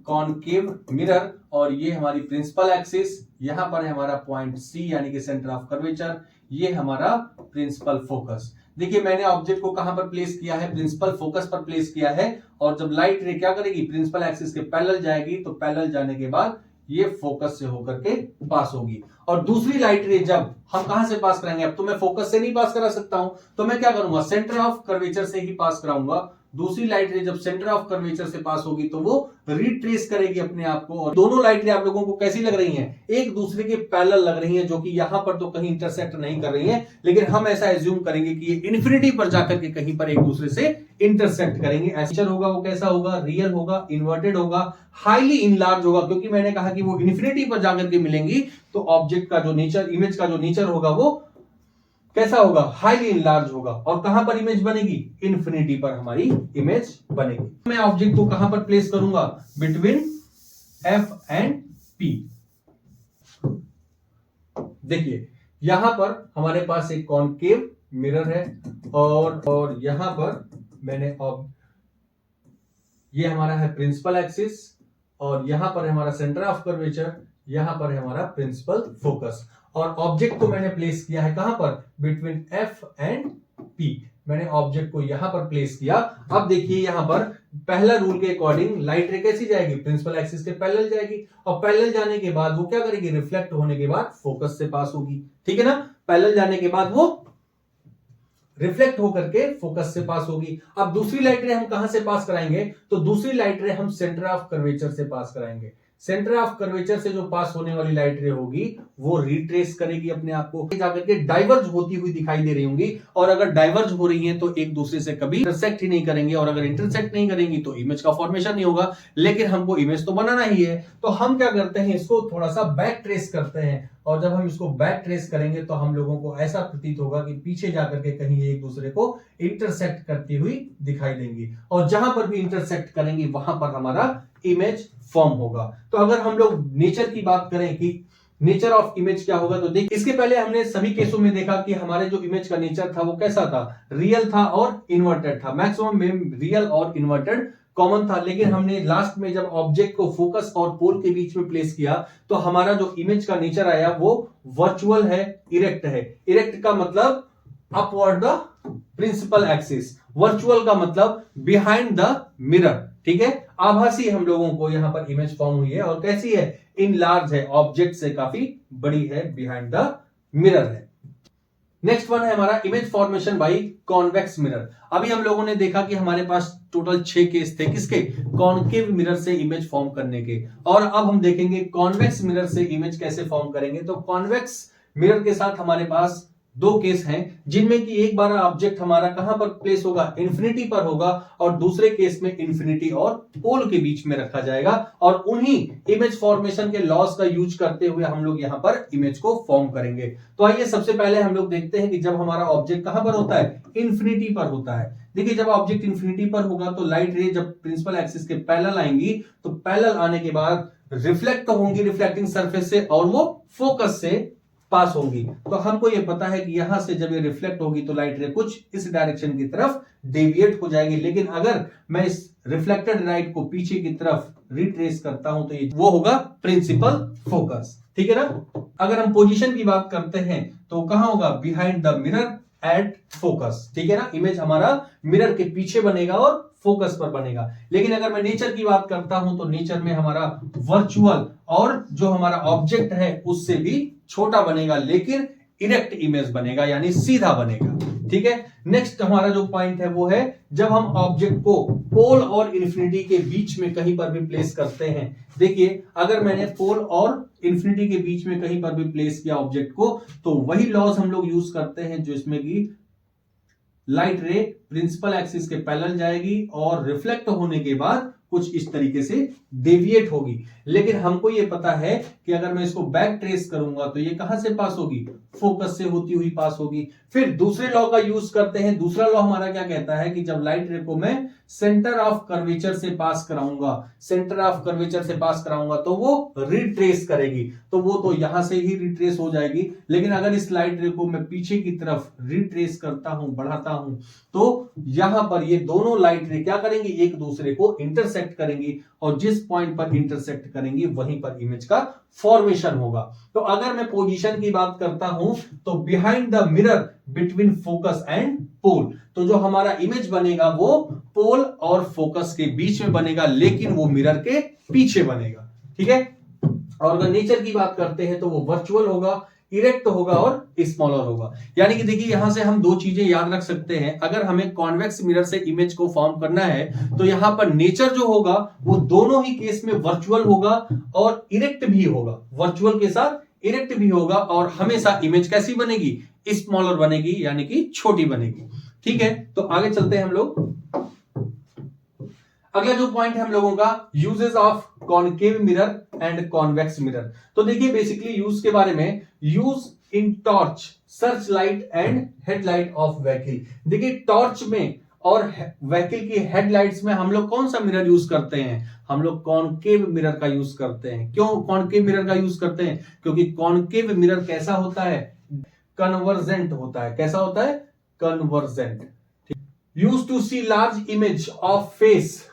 कॉनकेव मिरर, और ये हमारी प्रिंसिपल एक्सिस, यहां पर है हमारा पॉइंट सी यानी कि सेंटर ऑफ कर्वेचर, ये हमारा प्रिंसिपल फोकस। देखिए मैंने ऑब्जेक्ट को कहां पर प्लेस किया है, प्रिंसिपल फोकस पर प्लेस किया है, और जब लाइट रे क्या करेगी, प्रिंसिपल एक्सिस के पैरेलल जाएगी, तो पैरेलल जाने के बाद ये फोकस से होकर के पास होगी। और दूसरी लाइट रे जब हम कहां से पास कराएंगे, अब तो मैं फोकस से नहीं पास करा सकता हूं, तो मैं क्या करूंगा, सेंटर ऑफ कर्वेचर से ही पास कराऊंगा। दूसरी लाइट रे जब सेंटर ऑफ कर्वेचर से पास होगी तो वो रिट्रेस करेगी अपने आप को। और दोनों लाइट रे आप लोगों को कैसी लग रही हैं, एक दूसरे के पैरेलल लग रही हैं, जो कि यहां पर तो कहीं इंटरसेक्ट नहीं कर रही हैं, लेकिन हम ऐसा एज्यूम करेंगे कि ये इन्फिनिटी पर जाकर के कहीं पर एक दूसरे से इंटरसेक्ट करेंगे। ऐसा होगा, वो कैसा होगा, रियल होगा, इन्वर्टेड होगा, हाईली इनलार्ज होगा, क्योंकि मैंने कहा कि वो इन्फिनिटी पर जाकर के मिलेंगी, तो ऑब्जेक्ट का जो नेचर, इमेज का जो नेचर होगा वो कैसा होगा, हाईली इनलार्ज होगा। और कहां पर इमेज बनेगी, इन्फिनिटी पर हमारी इमेज बनेगी। मैं ऑब्जेक्ट को कहां पर प्लेस करूंगा, बिटवीन एफ एंड पी। देखिए यहां पर हमारे पास एक कॉनकेव मिरर है, और यहां पर मैंने ये हमारा है प्रिंसिपल एक्सिस, और यहां पर है हमारा सेंटर ऑफ कर्वेचर, यहां पर है हमारा प्रिंसिपल फोकस। और ऑब्जेक्ट को मैंने प्लेस किया है कहां पर, बिटवीन एफ एंड पी। मैंने ऑब्जेक्ट को यहां पर प्लेस किया। अब देखिए यहां पर पहला रूल के अकॉर्डिंग लाइट रे कैसी जाएगी, प्रिंसिपल एक्सिस के पैरेलल जाएगी, और पैरेलल जाने के बाद वो क्या करेगी, रिफ्लेक्ट होने के बाद फोकस से पास होगी। ठीक है ना, पैरेलल जाने के बाद वो रिफ्लेक्ट होकर के फोकस से पास होगी। अब दूसरी लाइट रे हम कहां से पास कराएंगे, तो दूसरी लाइट रे हम सेंटर ऑफ कर्वेचर से पास कराएंगे। सेंटर ऑफ कर्वेचर से जो पास होने वाली लाइट रे होगी वो रिट्रेस करेगी अपने आप को, जाकर के डाइवर्ज होती हुई दिखाई दे रही होंगी। और अगर डाइवर्ज हो रही हैं तो एक दूसरे से कभी इंटरसेक्ट ही नहीं करेंगे, और अगर इंटरसेक्ट नहीं करेंगी तो इमेज का फॉर्मेशन नहीं होगा। लेकिन हमको इमेज तो बनाना ही है, तो हम क्या करते हैं, इसको थोड़ा सा बैक ट्रेस करते हैं। और जब हम इसको बैक ट्रेस करेंगे तो हम लोगों को ऐसा प्रतीत होगा कि पीछे जाकर के कहीं एक दूसरे को इंटरसेक्ट करती हुई दिखाई देंगी, और जहां पर भी इंटरसेक्ट करेंगी वहां पर हमारा इमेज फॉर्म होगा। तो अगर हम लोग नेचर की बात करें कि नेचर ऑफ इमेज क्या होगा, तो देख इसके पहले हमने सभी केसों में देखा कि हमारे जो इमेज का नेचर था वो कैसा था, रियल था और इन्वर्टेड था। मैक्सिमम में रियल और इन्वर्टेड कॉमन था, लेकिन हमने लास्ट में जब ऑब्जेक्ट को फोकस और पोल के बीच में प्लेस किया तो हमारा जो इमेज का नेचर आया वो वर्चुअल है, इरेक्ट है। इरेक्ट का मतलब upward the principal axis, virtual का मतलब बिहाइंड द मिरर। ठीक है, आभासी हम लोगों को यहां पर इमेज फॉर्म हुई है, और कैसी है, इन लार्ज है, ऑब्जेक्ट से काफी बड़ी है, बिहाइंड द मिरर है। नेक्स्ट वन है हमारा image formation by convex mirror. अभी हम लोगों ने देखा कि हमारे पास टोटल 6 केस थे, किसके, कॉन्केव मिरर से इमेज फॉर्म करने के। और अब हम देखेंगे कॉन्वेक्स मिरर से इमेज कैसे फॉर्म करेंगे। तो कॉन्वेक्स मिरर के साथ हमारे पास 2 केस हैं, जिनमें कि एक बार ऑब्जेक्ट हमारा कहां पर प्लेस होगा, इन्फिनिटी पर होगा, और दूसरे केस में इन्फिनिटी और पोल के बीच में रखा जाएगा। और उन्हीं इमेज फॉर्मेशन के लॉस का यूज करते हुए हम लोग यहां पर इमेज को फॉर्म करेंगे। तो आइए सबसे पहले हम लोग देखते हैं कि जब हमारा ऑब्जेक्ट कहां पर होता है, इन्फिनिटी पर होता है। देखिए जब ऑब्जेक्ट इन्फिनिटी पर होगा तो लाइट रे जब प्रिंसिपल एक्सिस के पैरेलल आएंगी, तो पैरेलल आने के बाद रिफ्लेक्ट होंगी रिफ्लेक्टिंग सरफेस से, और वो फोकस से पास होगी। तो हमको ये पता है कि यहां से जब ये रिफ्लेक्ट होगी तो लाइट रे कुछ इस डायरेक्शन की तरफ डेविएट हो जाएगी। लेकिन अगर मैं इस रिफ्लेक्टेड लाइट को पीछे की तरफ रिट्रेस करता हूं तो ये वो होगा प्रिंसिपल फोकस। ठीक है ना। अगर हम पोजीशन की बात करते हैं तो कहां होगा, behind the mirror at focus. ठीक है ना, इमेज हमारा मिरर के पीछे बनेगा और फोकस पर बनेगा। लेकिन अगर मैं नेचर की बात करता हूं तो नेचर में हमारा वर्चुअल और जो हमारा ऑब्जेक्ट है उससे भी छोटा बनेगा, लेकिन इरेक्ट इमेज बनेगा, यानी सीधा बनेगा। ठीक है, नेक्स्ट हमारा जो पॉइंट है वो है जब हम ऑब्जेक्ट को पोल और इन्फिनिटी के बीच में कहीं पर भी प्लेस करते हैं। देखिए अगर मैंने पोल और इन्फिनिटी के बीच में कहीं पर भी प्लेस किया ऑब्जेक्ट को, तो वही लॉज हम लोग यूज करते हैं जो इसमें की लाइट रे प्रिंसिपल एक्सिस के पैरेलल जाएगी और रिफ्लेक्ट होने के बाद कुछ इस तरीके से डेविएट होगी। लेकिन हमको ये पता है कि अगर मैं इसको बैक ट्रेस करूंगा तो ये कहां से पास होगी, फोकस से होती हुई पास होगी। फिर दूसरे लॉ का यूज करते हैं। दूसरा लॉ हमारा क्या कहता है कि जब लाइट रे को मैं सेंटर ऑफ कर्वेचर से पास कराऊंगा, सेंटर ऑफ कर्वेचर से पास कराऊंगा तो वो रिट्रेस करेगी, तो वो तो यहां से ही रिट्रेस हो जाएगी। लेकिन अगर इस लाइट रे को मैं पीछे की तरफ रिट्रेस करता हूं, बढ़ाता हूं, तो यहां पर ये दोनों लाइट रे क्या करेंगी, एक दूसरे को इंटरसेक्ट करेंगी और जिस पॉइंट पर इंटरसेक्ट करेंगी वहीं पर इमेज का फॉर्मेशन होगा। तो अगर मैं पोजीशन की बात करता हूं तो behind the mirror between focus and pole, तो जो हमारा इमेज बनेगा वो पोल और फोकस के बीच में बनेगा, लेकिन वो मिरर के पीछे बनेगा। ठीक है। और अगर नेचर की बात करते हैं तो वो वर्चुअल होगा, इरेक्ट होगा और स्मॉलर होगा। यानी कि देखिए यहां से हम दो चीजें याद रख सकते हैं। अगर हमें कॉन्वेक्स मिरर से इमेज को फॉर्म करना है तो यहां पर नेचर जो होगा वो दोनों ही केस में वर्चुअल होगा और इरेक्ट भी होगा, वर्चुअल के साथ इरेक्ट भी होगा, और हमेशा इमेज कैसी बनेगी, स्मॉलर बनेगी, यानी कि छोटी बनेगी। ठीक है। तो आगे चलते हैं हम लोग। अगला जो पॉइंट है हम लोगों का, uses of concave mirror and convex mirror. तो देखिए बेसिकली यूज के बारे में, use in torch, search light and headlight of vehicle. देखिए टॉर्च में और व्हीकल की हेडलाइट्स में हम लोग कौन सा मिरर यूज करते हैं, हम लोग कॉनकेव मिरर का यूज करते हैं। क्यों कॉनकेव मिरर का यूज करते हैं, क्योंकि कॉनकेव मिरर कैसा होता है, कन्वर्जेंट होता है। कैसा होता है, convergent. Use to see large image of face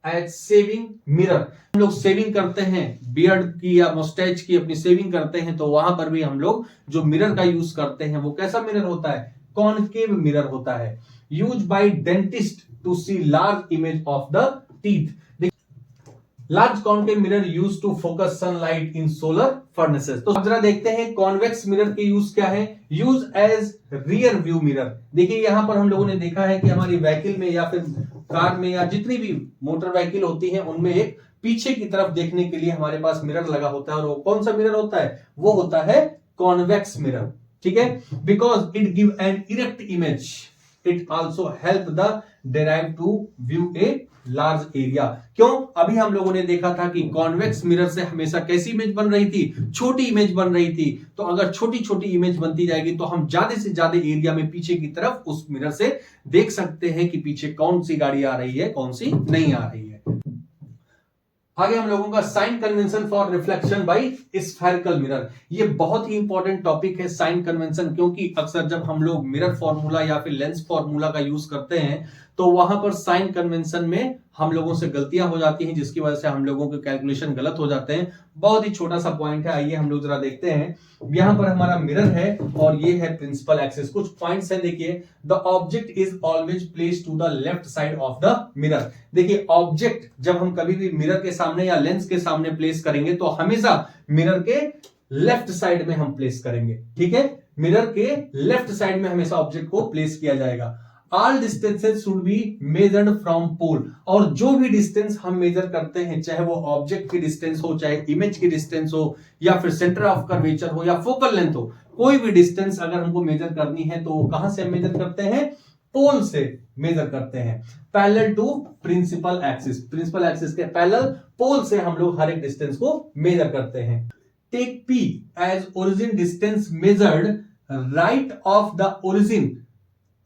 as shaving mirror. हम लोग सेविंग करते हैं, बियर्ड की या मुस्टैच की अपनी सेविंग करते हैं, तो वहां पर भी हम लोग जो मिरर का यूज करते हैं वो कैसा मिरर होता है, कॉनकेव मिरर होता है। Use by dentist to see large image of the teeth. Large concave mirror use to focus sunlight in solar furnaces. तो जरा देखते हैं कॉन्वेक्स मिरर के यूज क्या है। Use as rear view mirror. देखिए यहां पर हम लोगों ने देखा है कि हमारी व्हीकल में या फिर कार में या जितनी भी मोटर व्हीकल होती है उनमें एक पीछे की तरफ देखने के लिए हमारे पास मिरर लगा होता है, और वो कौन सा मिरर होता है, वो होता है कॉन्वेक्स मिरर। ठीक है। Because it give an erect image, it also help the driver to view a large area. क्यों, अभी हम लोगों ने देखा था कि कॉन्वेक्स मिरर से हमेशा कैसी इमेज बन रही थी, छोटी इमेज बन रही थी। तो अगर छोटी छोटी इमेज बनती जाएगी तो हम ज्यादा से ज्यादा एरिया में पीछे की तरफ उस मिरर से देख सकते हैं कि पीछे कौन सी गाड़ी आ रही है, कौन सी नहीं आ रही है। आगे हम लोगों का sign convention for reflection by spherical mirror. ये बहुत ही इंपॉर्टेंट टॉपिक है साइन कन्वेंशन, क्योंकि अक्सर जब हम लोग मिरर फॉर्मूला या फिर लेंस फॉर्मूला का यूज करते हैं तो वहां पर साइन कन्वेंशन में हम लोगों से गलतियां हो जाती हैं, जिसकी वजह से हम लोगों के कैलकुलेशन गलत हो जाते हैं। बहुत ही छोटा सा पॉइंट है, आइए हम लोग जरा देखते हैं। यहां पर हमारा मिरर है और ये है प्रिंसिपल एक्सिस। कुछ पॉइंट्स हैं, देखिए the object is always placed to the left side of the mirror. देखिए ऑब्जेक्ट जब हम कभी भी मिरर के सामने या लेंस के सामने प्लेस करेंगे तो हमेशा मिरर के लेफ्ट साइड में हम प्लेस करेंगे। ठीक है, मिरर के लेफ्ट साइड में हमेशा ऑब्जेक्ट को प्लेस किया जाएगा। All distances should be measured from pole. और जो भी डिस्टेंस हम मेजर करते हैं, चाहे वो ऑब्जेक्ट की डिस्टेंस हो, चाहे इमेज की डिस्टेंस हो, या फिर सेंटर ऑफ कर्वेचर हो, या फोकल लेंथ हो, कोई भी डिस्टेंस अगर हमको मेजर करनी है तो वो कहां से मेजर करते हैं, पोल से मेजर करते हैं। Parallel to principal axis, principal axis के पैरेलल पोल से हम लोग हर एक डिस्टेंस को मेजर करते हैं। Take P as origin distance measured right of the origin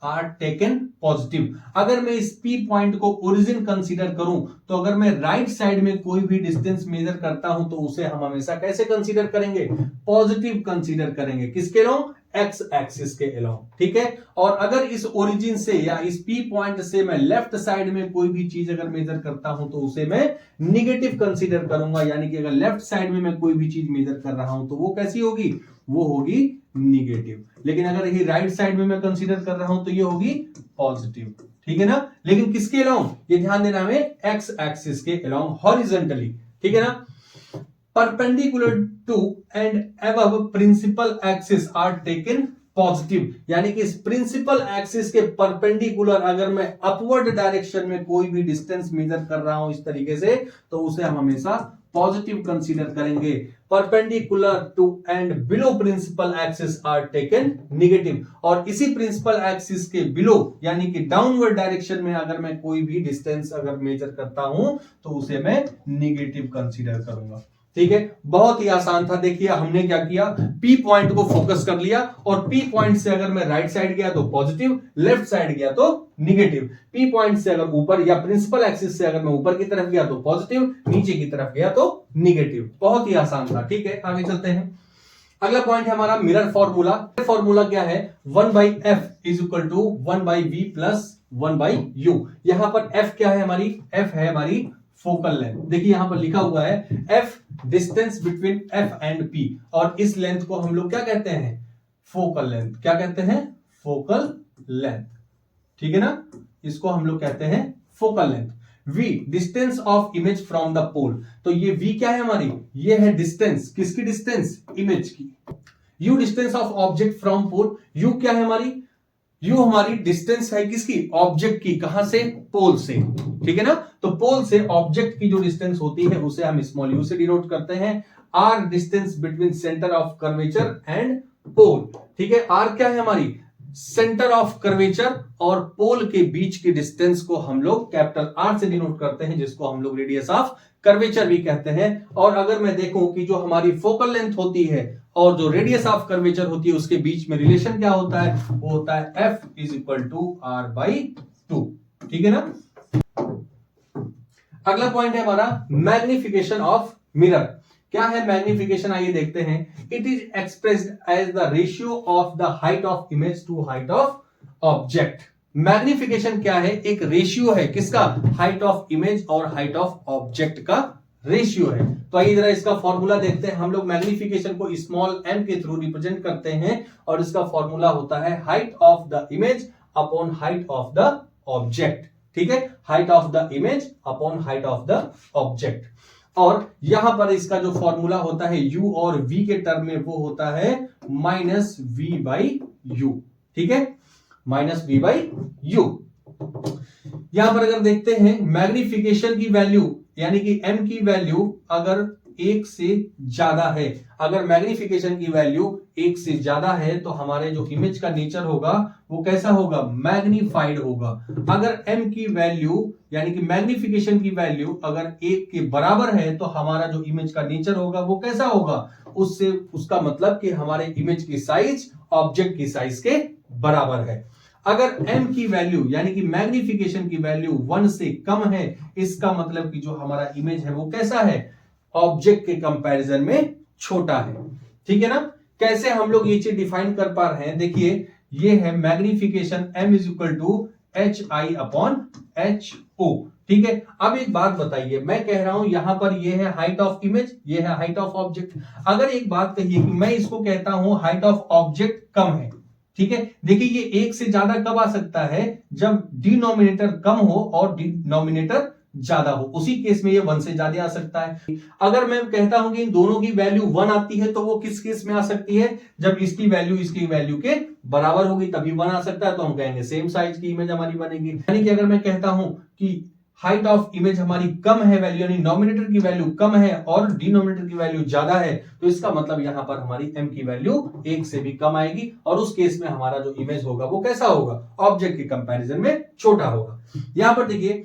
are taken positive. अगर मैं इस P पॉइंट को ओरिजिन कंसीडर करूं तो अगर मैं राइट साइड में कोई भी डिस्टेंस मेजर करता हूं तो उसे हम हमेशा कैसे कंसीडर करेंगे, पॉजिटिव कंसीडर करेंगे। किसके अलोंग, एक्स एक्सिस के अलोंग। ठीक है। और अगर इस ओरिजिन से या इस P पॉइंट से मैं लेफ्ट साइड में कोई भी चीज अगर मेजर करता हूं तो उसे मैं निगेटिव कंसीडर करूंगा। यानी कि अगर लेफ्ट साइड में मैं कोई भी चीज मेजर कर रहा हूं तो वो कैसी होगी, वो होगी निगेटिव। लेकिन अगर ये राइट साइड में मैं कंसीडर कर रहा हूं तो ये होगी पॉजिटिव। ठीक है ना। लेकिन किसके अलोंग, ये ध्यान देना हमें, एक्स एक्सिस के अलोंग हॉरिजॉन्टली। ठीक है ना। Perpendicular to and above principal axis are taken positive. यानी कि इस प्रिंसिपल एक्सिस के परपेंडिकुलर अगर मैं अपवर्ड डायरेक्शन में कोई भी डिस्टेंस मेजर कर रहा हूं इस तरीके से, तो उसे हम हमेशा पॉजिटिव कंसीडर करेंगे। Perpendicular to and below principal axis are taken negative. और इसी प्रिंसिपल एक्सिस के बिलो यानी कि डाउनवर्ड डायरेक्शन में अगर मैं कोई भी डिस्टेंस अगर मेजर करता हूं तो उसे मैं नेगेटिव कंसीडर करूंगा। ठीक है, बहुत ही आसान था। देखिए हमने क्या किया, P पॉइंट को फोकस कर लिया और P पॉइंट से अगर मैं राइट साइड गया तो पॉजिटिव, लेफ्ट साइड गया तो निगेटिव। P पॉइंट से अगर ऊपर या प्रिंसिपल एक्सिस से अगर मैं ऊपर की तरफ गया तो पॉजिटिव, नीचे की तरफ गया तो निगेटिव। बहुत ही आसान था। ठीक है, आगे चलते हैं। अगला पॉइंट है हमारा मिरर फॉर्मूला। फॉर्मूला क्या है, 1/f is equal to 1/v plus 1/u। यहां पर f क्या है हमारी, f है हमारी फोकल लेंथ। देखिए यहां पर लिखा हुआ है f distance between f and p, और इस लेंथ को हम लोग क्या कहते हैं, फोकल लेंथ। क्या कहते हैं, फोकल लेंथ। ठीक है ना, इसको हम लोग कहते हैं focal length. v distance of image from the pole, तो ये v क्या है हमारी, ये है डिस्टेंस, किसकी डिस्टेंस, इमेज की। u distance of object from pole, u क्या है हमारी, u हमारी डिस्टेंस है किसकी, ऑब्जेक्ट की, कहां से, पोल से। ठीक है ना, तो पोल से ऑब्जेक्ट की जो डिस्टेंस होती है उसे हम स्मॉल u से डिनोट करते हैं। r distance between centre of curvature and pole. ठीक है, r क्या है हमारी, सेंटर ऑफ कर्वेचर और पोल के बीच की डिस्टेंस को हम लोग कैपिटल R से डिनोट करते हैं, जिसको हम लोग रेडियस ऑफ कर्वेचर भी कहते हैं। और अगर मैं देखूं कि जो हमारी फोकल लेंथ होती है और जो रेडियस ऑफ कर्वेचर होती है उसके बीच में रिलेशन क्या होता है, वो होता है F = R/2। ठीक है ना। अगला पॉइंट है हमारा मैग्निफिकेशन ऑफ मिरर। क्या है मैग्निफिकेशन, आइए देखते हैं। It is expressed as the ratio of the height of image to height of object. Magnification क्या है, एक रेशियो है, किसका, हाइट ऑफ इमेज और हाइट ऑफ ऑब्जेक्ट का रेशियो है। तो आइए जरा इसका फॉर्मूला देखते हैं। हम लोग मैग्निफिकेशन को स्मॉल m के थ्रू रिप्रेजेंट करते हैं, और इसका फॉर्मूला होता है height of the image upon height of the object. ठीक है, height of the image upon height of the object. और यहां पर इसका जो फॉर्मूला होता है u और v के टर्म में, वो होता है -v/u। ठीक है, -v/u। यहां पर अगर देखते हैं मैग्निफिकेशन की वैल्यू, यानी कि m की वैल्यू अगर 1 से ज्यादा है, अगर मैग्निफिकेशन की वैल्यू 1 से ज्यादा है तो हमारे जो इमेज का नेचर होगा वो कैसा होगा, मैग्नीफाइड होगा। अगर m की वैल्यू यानी कि मैग्निफिकेशन की वैल्यू अगर 1 के बराबर है तो हमारा जो इमेज का नेचर होगा वो कैसा होगा, उससे उसका मतलब कि हमारे इमेज की साइज ऑब्जेक्ट की साइज के बराबर है। अगर m की वैल्यू यानी कि मैग्निफिकेशन की वैल्यू 1 से कम है, इसका मतलब कि जो हमारा इमेज है वो कैसा है, ऑब्जेक्ट के कंपैरिजन में छोटा है। ठीक है ना। कैसे हम लोग ये चीज डिफाइन कर पा रहे हैं, देखिए ये है मैग्निफिकेशन m = hi/ho। ठीक है, अब एक बात बताइए, मैं कह रहा हूं यहां पर ये है हाइट ऑफ इमेज, ये है हाइट ऑफ ऑब्जेक्ट। अगर एक बात कहिए कि मैं इसको कहता हूं हाइट ऑफ ऑब्जेक्ट कम है, ठीक है, देखिए ये 1 से ज्यादा कब आ सकता है, जब डिनोमिनेटर कम हो और डिनोमिनेटर ज्यादा हो, उसी केस में ये 1 से ज्यादा आ सकता है। अगर मैं कहता हूं कि इन दोनों की वैल्यू 1 आती है तो वो किस केस में आ सकती है, जब इसकी वैल्यू इसकी वैल्यू के बराबर होगी तभी 1 आ सकता है, तो हम कहेंगे सेम साइज की इमेज हमारी बनेगी। यानी कि अगर मैं कहता हूं कि हाइट ऑफ इमेज हमारी कम है वैल्यू, यानी नॉमिनेटर की वैल्यू कम है और डिनोमिनेटर की वैल्यू ज्यादा है, तो इसका मतलब यहां पर हमारी m की वैल्यू 1 से भी कम आएगी, और उस केस में हमारा जो इमेज होगा वो कैसा होगा, ऑब्जेक्ट के कंपैरिजन में छोटा होगा। यहां पर देखिए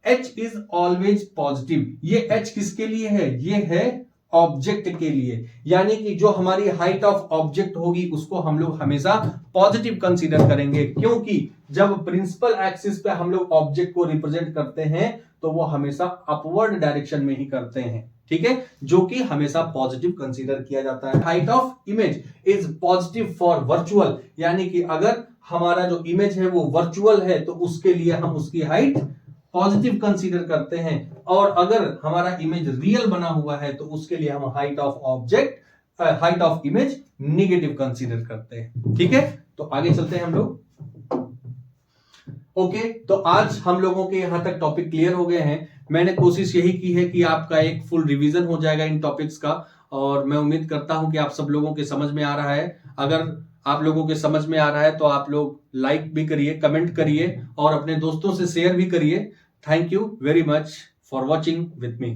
h इज ऑलवेज पॉजिटिव, ये h किसके लिए है, ये है ऑब्जेक्ट के लिए, यानी कि जो हमारी हाइट ऑफ ऑब्जेक्ट होगी उसको हम लोग हमेशा पॉजिटिव कंसीडर करेंगे, क्योंकि जब प्रिंसिपल एक्सिस पे हम लोग ऑब्जेक्ट को रिप्रेजेंट करते हैं तो वो हमेशा अपवर्ड डायरेक्शन में ही करते हैं। ठीक है, जो कि हमेशा पॉजिटिव कंसीडर किया जाता है। Height of image is positive for virtual, यानी कि अगर हमारा जो इमेज है वो वर्चुअल है तो उसके लिए हम उसकी हाइट पॉजिटिव कंसीडर करते हैं, और अगर हमारा इमेज रियल बना हुआ है तो उसके लिए हम height of object height of image negative consider करते हैं। ठीक है, तो आगे चलते हैं हम लोग। ओके, तो आज हम लोगों के यहां तक टॉपिक क्लियर हो गए हैं। मैंने कोशिश यही की है कि आपका एक फुल रिवीजन हो जाएगा इन टॉपिक्स का, और मैं उम्मीद करता हूं कि आप सब लोगों के समझ में आ रहा है। अगर आप लोगों के समझ में आ रहा है तो आप लोग लाइक भी करिए, कमेंट करिए और अपने दोस्तों से शेयर भी करिए। Thank you very much for watching with me.